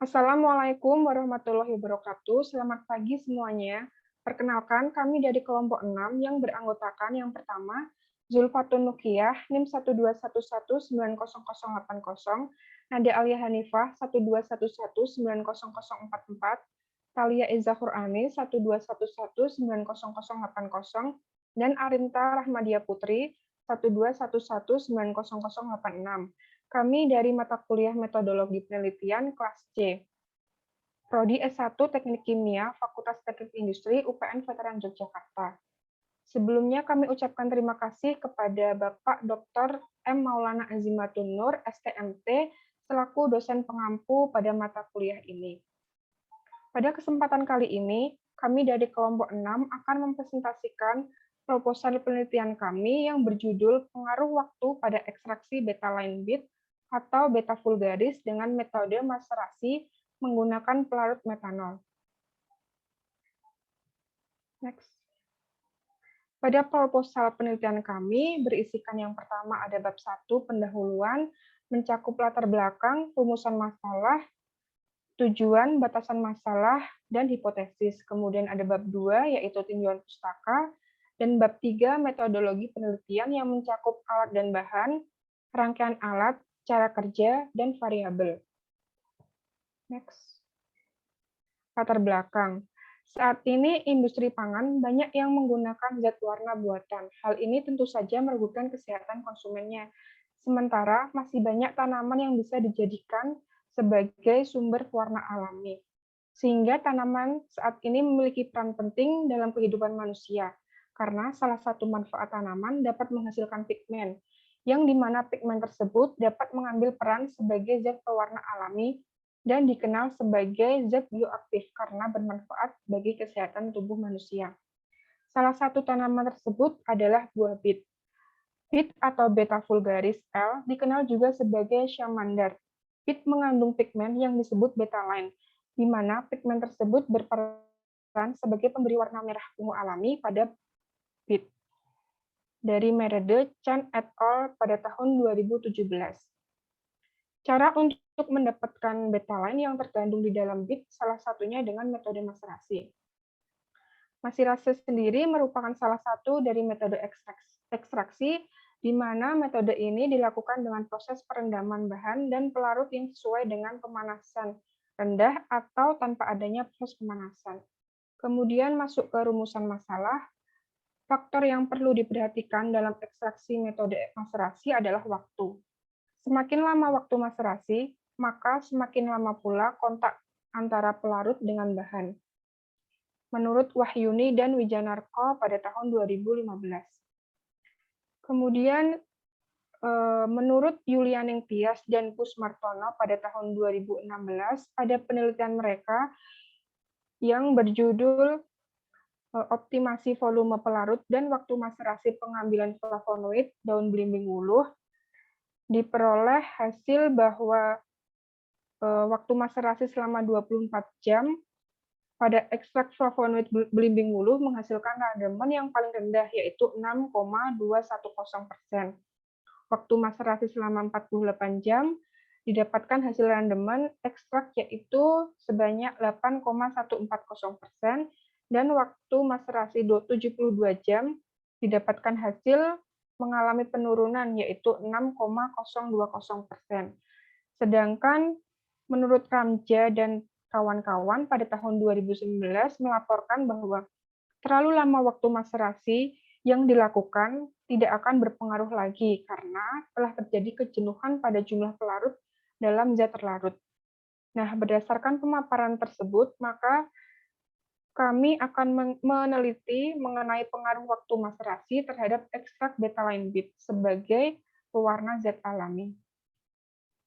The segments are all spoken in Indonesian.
Assalamualaikum warahmatullahi wabarakatuh. Selamat pagi semuanya. Perkenalkan, kami dari kelompok 6 yang beranggotakan yang pertama, Zulfatun Nukiyah, NIM 121190080, Nadia Alia Hanifah, 121190044, Talia Eza Qur'ani, 121190080, dan Arinta Rahmadia Putri, 121190086. Kami dari mata kuliah Metodologi Penelitian kelas C. Prodi S1 Teknik Kimia, Fakultas Teknik Industri, UPN Veteran Yogyakarta. Sebelumnya kami ucapkan terima kasih kepada Bapak Dr. M. Maulana Azimatun Nur, STMT, selaku dosen pengampu pada mata kuliah ini. Pada kesempatan kali ini, kami dari kelompok 6 akan mempresentasikan proposal penelitian kami yang berjudul Pengaruh Waktu pada Ekstraksi Beta-Line Bit atau beta vulgaris dengan metode maserasi menggunakan pelarut metanol. Next. Pada proposal penelitian kami berisikan yang pertama ada bab 1 pendahuluan, mencakup latar belakang, rumusan masalah, tujuan, batasan masalah, dan hipotesis. Kemudian ada bab 2 yaitu tinjauan pustaka, dan bab 3 metodologi penelitian yang mencakup alat dan bahan, rangkaian alat, cara kerja, dan variabel. Next. Latar belakang. Saat ini industri pangan banyak yang menggunakan zat warna buatan. Hal ini tentu saja merugikan kesehatan konsumennya. Sementara masih banyak tanaman yang bisa dijadikan sebagai sumber warna alami. Sehingga tanaman saat ini memiliki peran penting dalam kehidupan manusia. Karena salah satu manfaat tanaman dapat menghasilkan pigmen, yang dimana pigmen tersebut dapat mengambil peran sebagai zat pewarna alami dan dikenal sebagai zat bioaktif karena bermanfaat bagi kesehatan tubuh manusia. Salah satu tanaman tersebut adalah buah bit. Bit atau beta vulgaris L dikenal juga sebagai shamandar. Bit mengandung pigmen yang disebut beta-line, di mana pigmen tersebut berperan sebagai pemberi warna merah ungu alami pada bit. Dari Meredith, Chan et al. Pada tahun 2017. Cara untuk mendapatkan beta-line yang terkandung di dalam bit salah satunya dengan metode maserasi. Maserasi sendiri merupakan salah satu dari metode ekstraksi, di mana metode ini dilakukan dengan proses perendaman bahan dan pelarut yang sesuai dengan pemanasan rendah atau tanpa adanya proses pemanasan. Kemudian masuk ke rumusan masalah. Faktor yang perlu diperhatikan dalam ekstraksi metode maserasi adalah waktu. Semakin lama waktu maserasi, maka semakin lama pula kontak antara pelarut dengan bahan. Menurut Wahyuni dan Wijanarko pada tahun 2015. Kemudian, menurut Yulianing Tias dan Kusmartono pada tahun 2016, pada penelitian mereka yang berjudul Optimasi Volume Pelarut dan Waktu Maserasi Pengambilan Flavonoid Daun Belimbing Wuluh, diperoleh hasil bahwa waktu maserasi selama 24 jam pada ekstrak flavonoid belimbing wuluh menghasilkan rendaman yang paling rendah, yaitu 6,210%. Waktu maserasi selama 48 jam didapatkan hasil rendaman ekstrak yaitu sebanyak 8,140%, dan waktu maserasi 72 jam didapatkan hasil mengalami penurunan yaitu 6,020%. Sedangkan menurut Ramja dan kawan-kawan pada tahun 2019 melaporkan bahwa terlalu lama waktu maserasi yang dilakukan tidak akan berpengaruh lagi karena telah terjadi kejenuhan pada jumlah pelarut dalam zat terlarut. Nah, berdasarkan pemaparan tersebut, maka kami akan meneliti mengenai pengaruh waktu maserasi terhadap ekstrak beta-line bit sebagai pewarna zat alami.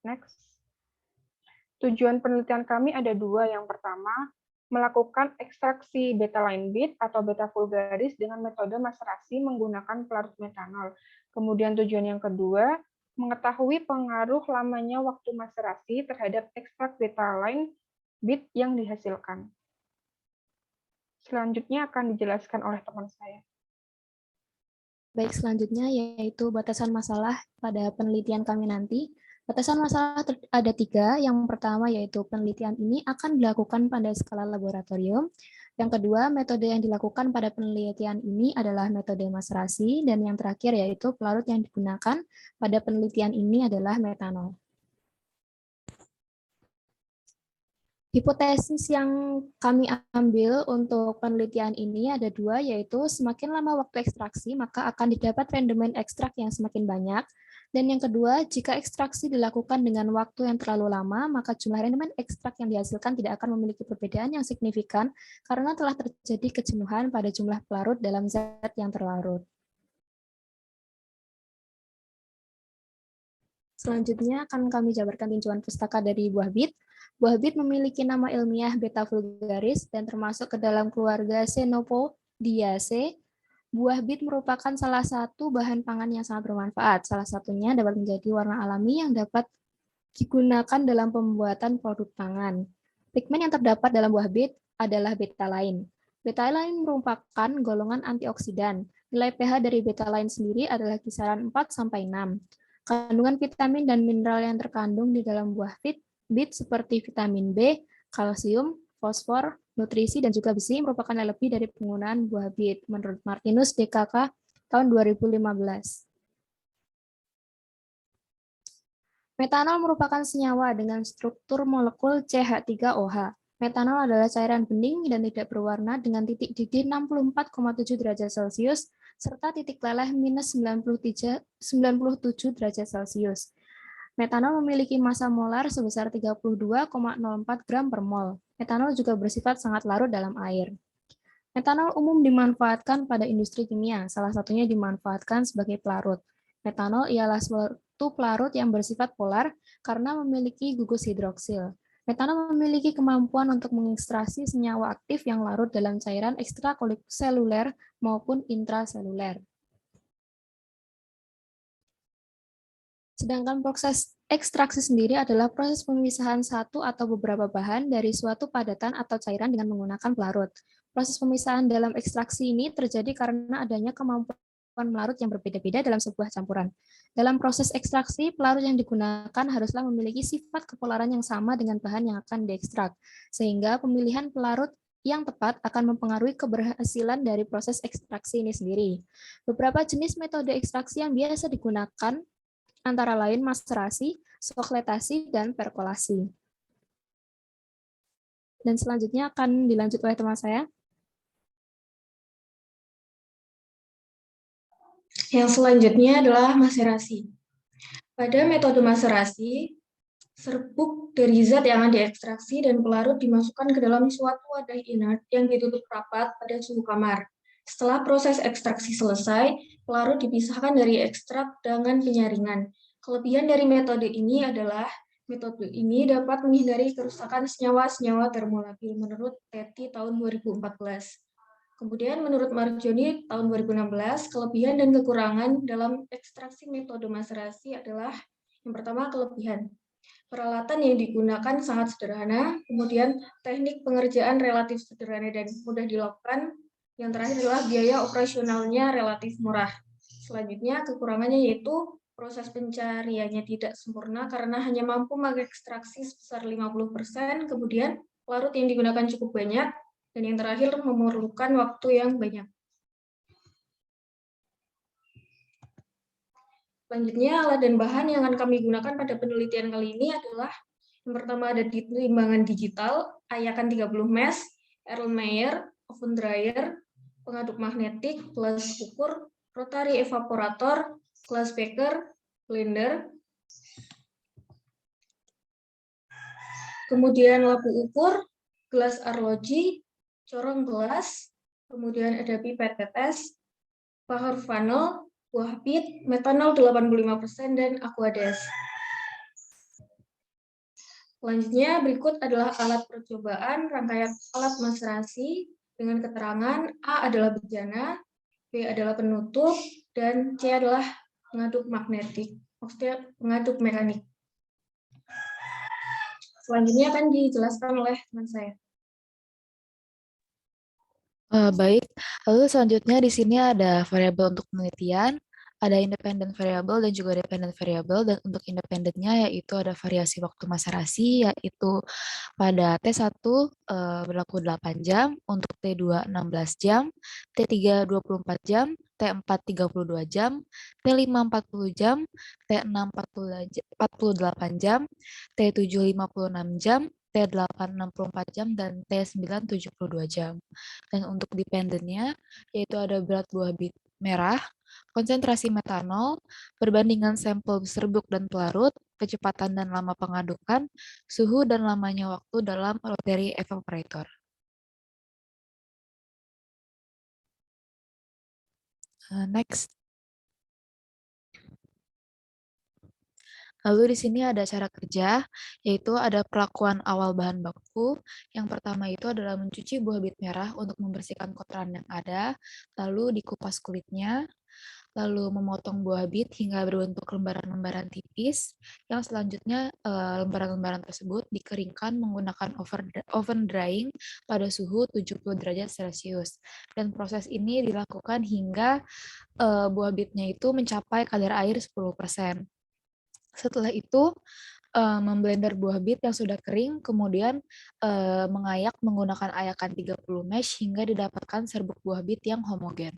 Next. Tujuan penelitian kami ada dua. Yang pertama, melakukan ekstraksi beta-line bit atau beta vulgaris dengan metode maserasi menggunakan pelarut metanol. Kemudian tujuan yang kedua, mengetahui pengaruh lamanya waktu maserasi terhadap ekstrak beta-line bit yang dihasilkan. Selanjutnya akan dijelaskan oleh teman saya. Baik, selanjutnya yaitu batasan masalah pada penelitian kami nanti. Batasan masalah ada 3. Yang pertama yaitu penelitian ini akan dilakukan pada skala laboratorium. Yang kedua, metode yang dilakukan pada penelitian ini adalah metode maserasi. Dan yang terakhir yaitu pelarut yang digunakan pada penelitian ini adalah metanol. Hipotesis yang kami ambil untuk penelitian ini ada 2, yaitu semakin lama waktu ekstraksi, maka akan didapat rendemen ekstrak yang semakin banyak. Dan yang kedua, jika ekstraksi dilakukan dengan waktu yang terlalu lama, maka jumlah rendemen ekstrak yang dihasilkan tidak akan memiliki perbedaan yang signifikan karena telah terjadi kejenuhan pada jumlah pelarut dalam zat yang terlarut. Selanjutnya akan kami jabarkan tinjauan pustaka dari buah bit. Buah bit memiliki nama ilmiah Beta vulgaris dan termasuk ke dalam keluarga Xenopodiaceae. Buah bit merupakan salah satu bahan pangan yang sangat bermanfaat. Salah satunya dapat menjadi warna alami yang dapat digunakan dalam pembuatan produk pangan. Pigmen yang terdapat dalam buah bit adalah betalain. Betalain merupakan golongan antioksidan. Nilai pH dari betalain sendiri adalah kisaran 4-6. Kandungan vitamin dan mineral yang terkandung di dalam buah bit seperti vitamin B, kalsium, fosfor, nutrisi, dan juga besi merupakan lebih dari penggunaan buah bit, menurut Martinus DKK tahun 2015. Metanol merupakan senyawa dengan struktur molekul CH3OH. Metanol adalah cairan bening dan tidak berwarna dengan titik didih 64,7 derajat Celcius serta titik leleh minus 97 derajat Celcius. Metanol memiliki massa molar sebesar 32,04 gram per mol. Metanol juga bersifat sangat larut dalam air. Metanol umum dimanfaatkan pada industri kimia, salah satunya dimanfaatkan sebagai pelarut. Metanol ialah suatu pelarut yang bersifat polar karena memiliki gugus hidroksil. Metanol memiliki kemampuan untuk mengekstraksi senyawa aktif yang larut dalam cairan ekstraseluler maupun intraseluler. Sedangkan proses ekstraksi sendiri adalah proses pemisahan satu atau beberapa bahan dari suatu padatan atau cairan dengan menggunakan pelarut. Proses pemisahan dalam ekstraksi ini terjadi karena adanya kemampuan pelarut yang berbeda-beda dalam sebuah campuran. Dalam proses ekstraksi, pelarut yang digunakan haruslah memiliki sifat kepolaran yang sama dengan bahan yang akan diekstrak, sehingga pemilihan pelarut yang tepat akan mempengaruhi keberhasilan dari proses ekstraksi ini sendiri. Beberapa jenis metode ekstraksi yang biasa digunakan antara lain maserasi, sokletasi, dan perkolasi. Dan selanjutnya akan dilanjut oleh teman saya. Yang selanjutnya adalah maserasi. Pada metode maserasi, serbuk dari zat yang akan diekstraksi dan pelarut dimasukkan ke dalam suatu wadah inert yang ditutup rapat pada suhu kamar. Setelah proses ekstraksi selesai, pelarut dipisahkan dari ekstrak dengan penyaringan. Kelebihan dari metode ini adalah metode ini dapat menghindari kerusakan senyawa-senyawa termolekul menurut Teti tahun 2014. Kemudian menurut Marjoni tahun 2016, kelebihan dan kekurangan dalam ekstraksi metode maserasi adalah yang pertama kelebihan. Peralatan yang digunakan sangat sederhana, kemudian teknik pengerjaan relatif sederhana dan mudah dilakukan. Yang terakhir adalah biaya operasionalnya relatif murah. Selanjutnya kekurangannya yaitu proses pencariannya tidak sempurna karena hanya mampu mengekstraksi sebesar 50%, kemudian pelarut yang digunakan cukup banyak, dan yang terakhir memerlukan waktu yang banyak. Selanjutnya, alat dan bahan yang akan kami gunakan pada penelitian kali ini adalah yang pertama ada di timbangan digital, Ayakan 30 mesh, Erlenmeyer, oven dryer, pengaduk magnetik, gelas ukur, rotary evaporator, gelas beker, blender, kemudian lampu ukur, gelas arloji, corong gelas, kemudian ada pipet tetes, Bahar funnel, buah bit, metanol 85%, dan aquades. Selanjutnya berikut adalah alat percobaan rangkaian alat maserasi dengan keterangan A adalah bejana, B adalah penutup, dan C adalah pengaduk magnetik, maksudnya pengaduk mekanik. Selanjutnya akan dijelaskan oleh teman saya. Baik, lalu selanjutnya di sini ada variabel untuk penelitian. ada independent variable dan juga dependent variable, dan untuk independennya yaitu ada variasi waktu maserasi, yaitu pada T1 berlaku 8 jam, untuk T2 16 jam, T3 24 jam, T4 32 jam, T5 40 jam, T6 48 jam, T7 56 jam, T8 64 jam, dan T9 72 jam. Dan untuk dependennya, yaitu ada berat buah bit merah, konsentrasi metanol, perbandingan sampel serbuk dan pelarut, kecepatan dan lama pengadukan, suhu dan lamanya waktu dalam rotary evaporator. Next. Lalu di sini ada cara kerja, yaitu ada perlakuan awal bahan baku. Yang pertama itu adalah mencuci buah bit merah untuk membersihkan kotoran yang ada, lalu dikupas kulitnya, lalu memotong buah bit hingga berbentuk lembaran-lembaran tipis. Yang selanjutnya lembaran-lembaran tersebut dikeringkan menggunakan oven drying pada suhu 70 derajat Celcius. Dan proses ini dilakukan hingga buah bitnya itu mencapai kadar air 10%. Setelah itu memblender buah bit yang sudah kering, kemudian mengayak menggunakan ayakan 30 mesh hingga didapatkan serbuk buah bit yang homogen.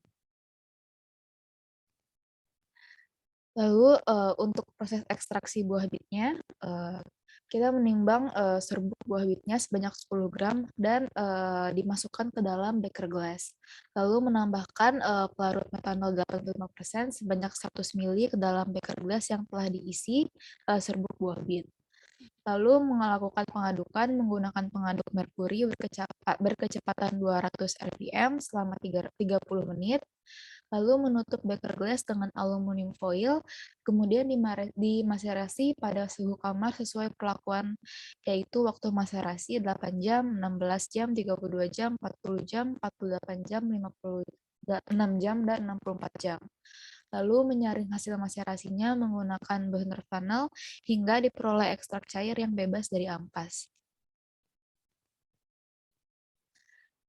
Lalu untuk proses ekstraksi buah bitnya, kita menimbang serbuk buah bitnya sebanyak 10 gram dan dimasukkan ke dalam beker glass. Lalu menambahkan pelarut metanol 85% sebanyak 100 ml ke dalam beker glass yang telah diisi serbuk buah bit. Lalu melakukan pengadukan menggunakan pengaduk merkuri berkecepatan 200 rpm selama 30 menit. Lalu menutup beker glass dengan aluminium foil, kemudian dimaserasi pada suhu kamar sesuai perlakuan, yaitu waktu maserasi 8 jam, 16 jam, 32 jam, 40 jam, 48 jam, 56 jam, dan 64 jam. Lalu menyaring hasil maserasinya menggunakan burner funnel hingga diperoleh ekstrak cair yang bebas dari ampas.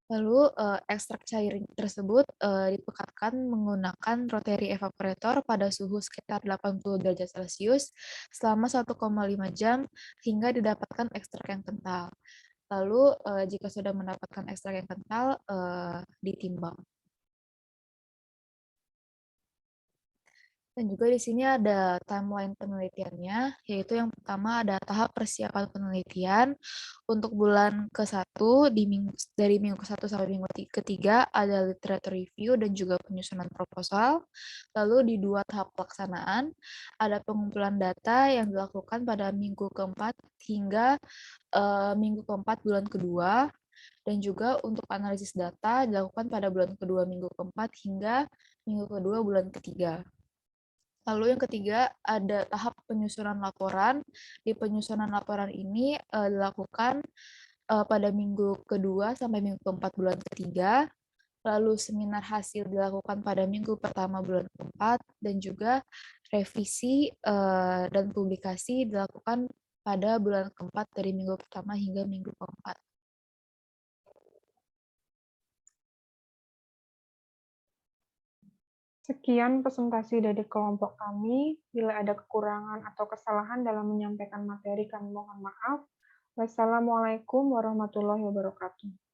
Lalu ekstrak cair tersebut dipekatkan menggunakan rotary evaporator pada suhu sekitar 80 derajat Celcius selama 1,5 jam hingga didapatkan ekstrak yang kental. Lalu jika sudah mendapatkan ekstrak yang kental, ditimbang. Dan juga di sini ada timeline penelitiannya, yaitu yang pertama ada tahap persiapan penelitian. Untuk bulan ke-1, dari minggu ke-1 sampai minggu ke-3 ada literature review dan juga penyusunan proposal. Lalu di 2 tahap pelaksanaan, ada pengumpulan data yang dilakukan pada minggu ke-4 hingga minggu ke-4 bulan kedua. Dan juga untuk analisis data dilakukan pada bulan kedua minggu ke-4 hingga minggu kedua bulan ketiga. Lalu yang ketiga, ada tahap penyusunan laporan. Di penyusunan laporan ini dilakukan pada minggu kedua sampai minggu keempat bulan ketiga. Lalu seminar hasil dilakukan pada minggu pertama bulan keempat. Dan juga revisi dan publikasi dilakukan pada bulan keempat dari minggu pertama hingga minggu keempat. Sekian presentasi dari kelompok kami. Bila ada kekurangan atau kesalahan dalam menyampaikan materi, kami mohon maaf. Wassalamualaikum warahmatullahi wabarakatuh.